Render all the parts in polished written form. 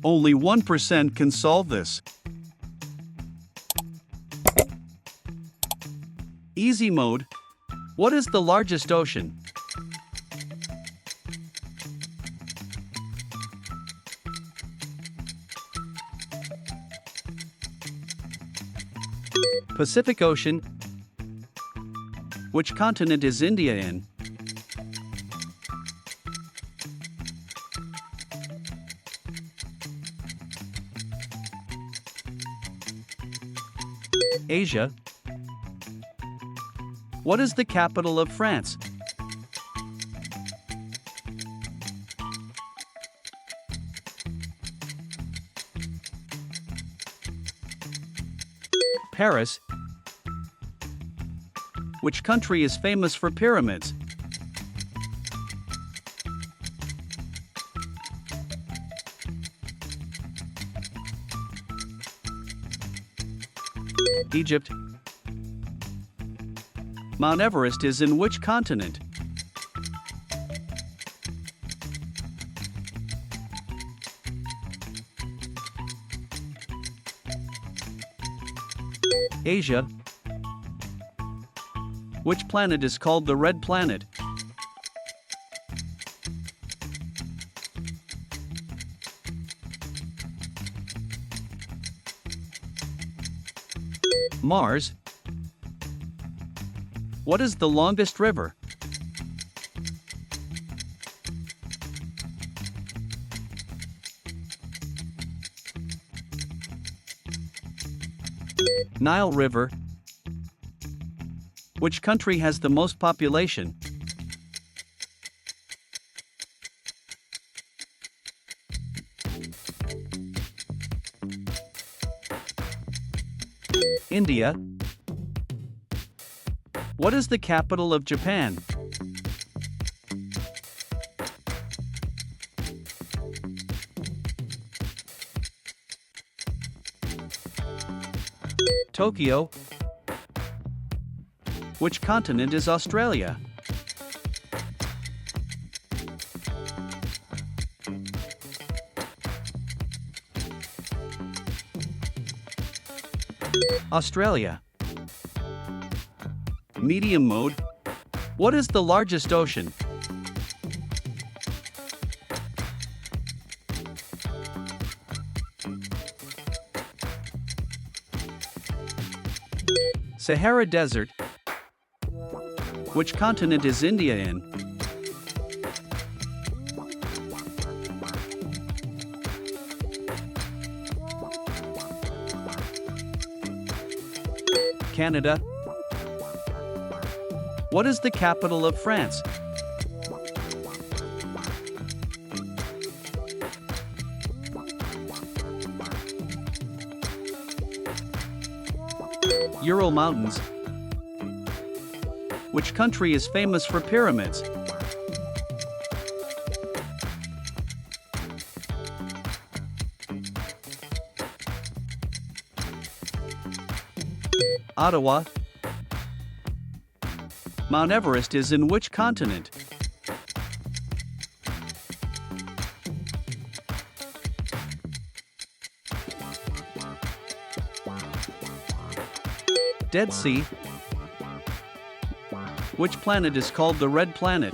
Only 1% can solve this. Easy mode. What is the largest ocean? Pacific Ocean. Which continent is India in? Asia. What is the capital of France? Paris. Which country is famous for pyramids? Egypt. Mount Everest is in which continent? Asia. Which planet is called the Red Planet? Mars. What is the longest river? Nile River. Which country has the most population? India. What is the capital of Japan? Tokyo. Which continent is Australia? Australia. Medium mode. What is the largest ocean? Sahara Desert. Which continent is India in? Canada. What is the capital of France? Ural Mountains. Which country is famous for pyramids? Ottawa. Mount Everest is in which continent? Dead Sea. Which planet is called the Red Planet?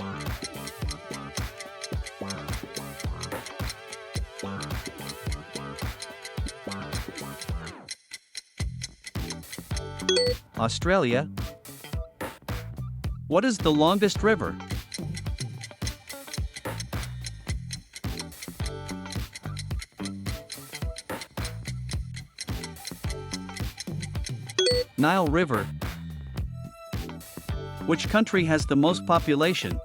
Australia. What is the longest river? Nile River. Which country has the most population?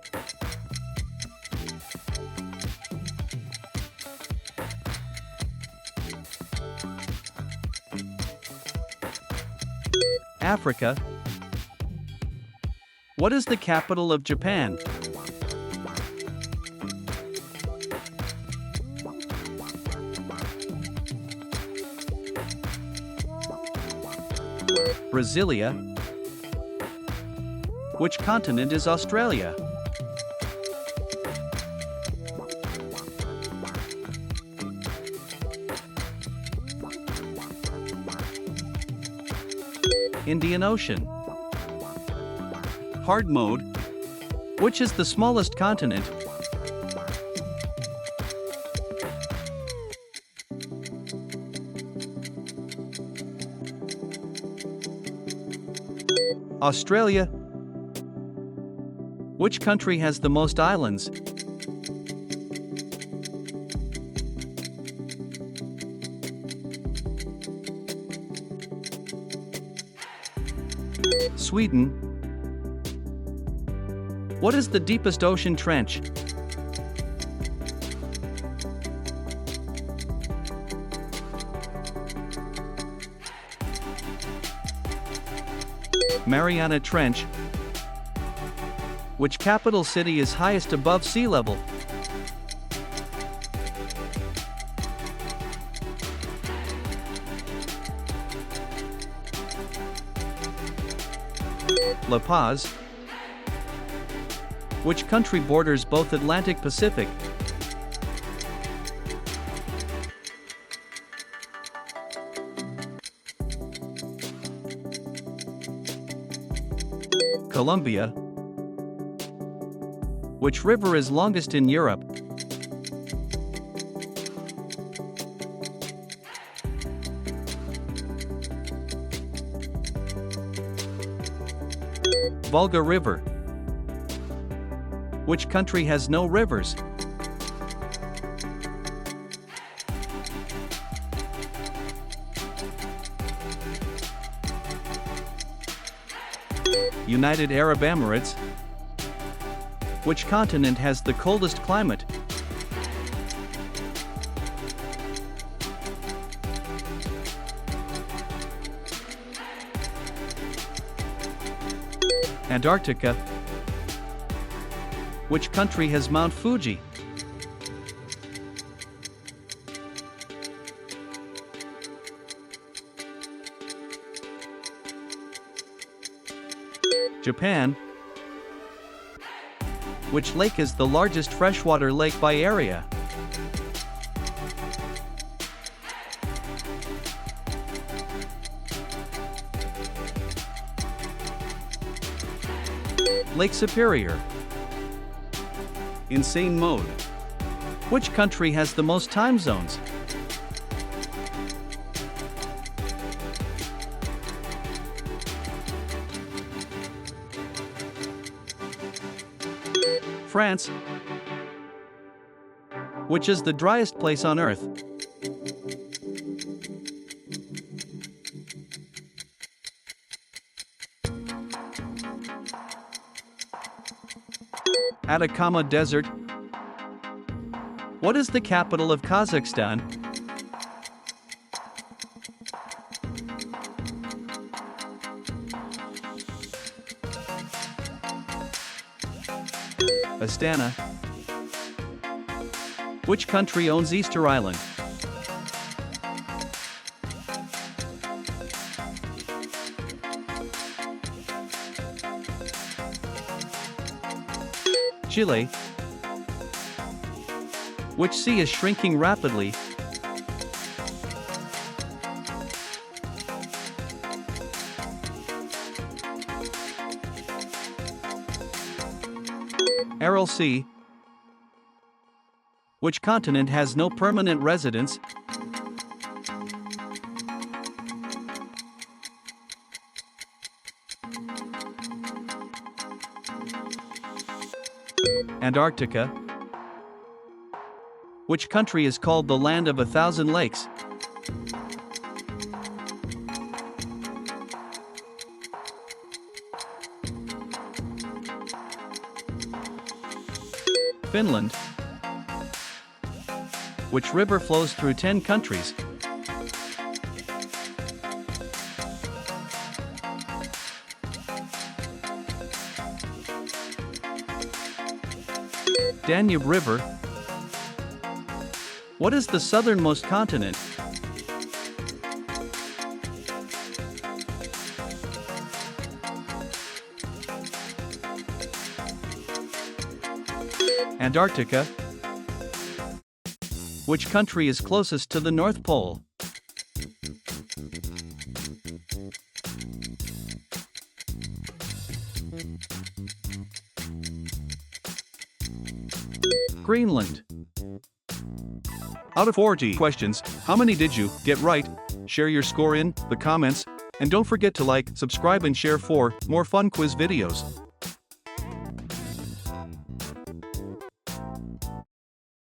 Africa. What is the capital of Japan? Brasilia. Which continent is Australia? Indian Ocean. Hard mode. Which is the smallest continent? Australia. Which country has the most islands? Sweden. What is the deepest ocean trench? Mariana Trench. Which capital city is highest above sea level? La Paz. Which country borders both Atlantic Pacific? Colombia. Which river is longest in Europe? Volga River. Which country has no rivers? United Arab Emirates. Which continent has the coldest climate? Antarctica. Which country has Mount Fuji? Japan. Which lake is the largest freshwater lake by area? Lake Superior. Insane mode. Which country has the most time zones? France. Which is the driest place on Earth? Atacama Desert. What is the capital of Kazakhstan? Astana. Which country owns Easter Island? Chile. Which sea is shrinking rapidly? Aral Sea. Which continent has no permanent residents? Antarctica. Which country is called the Land of 1,000 Lakes? Finland. Which river flows through 10 countries? Danube River. What is the southernmost continent? Antarctica. Which country is closest to the North Pole? Greenland. Out of 40 questions, how many did you get right? Share your score in the comments, and don't forget to like, subscribe and share for more fun quiz videos.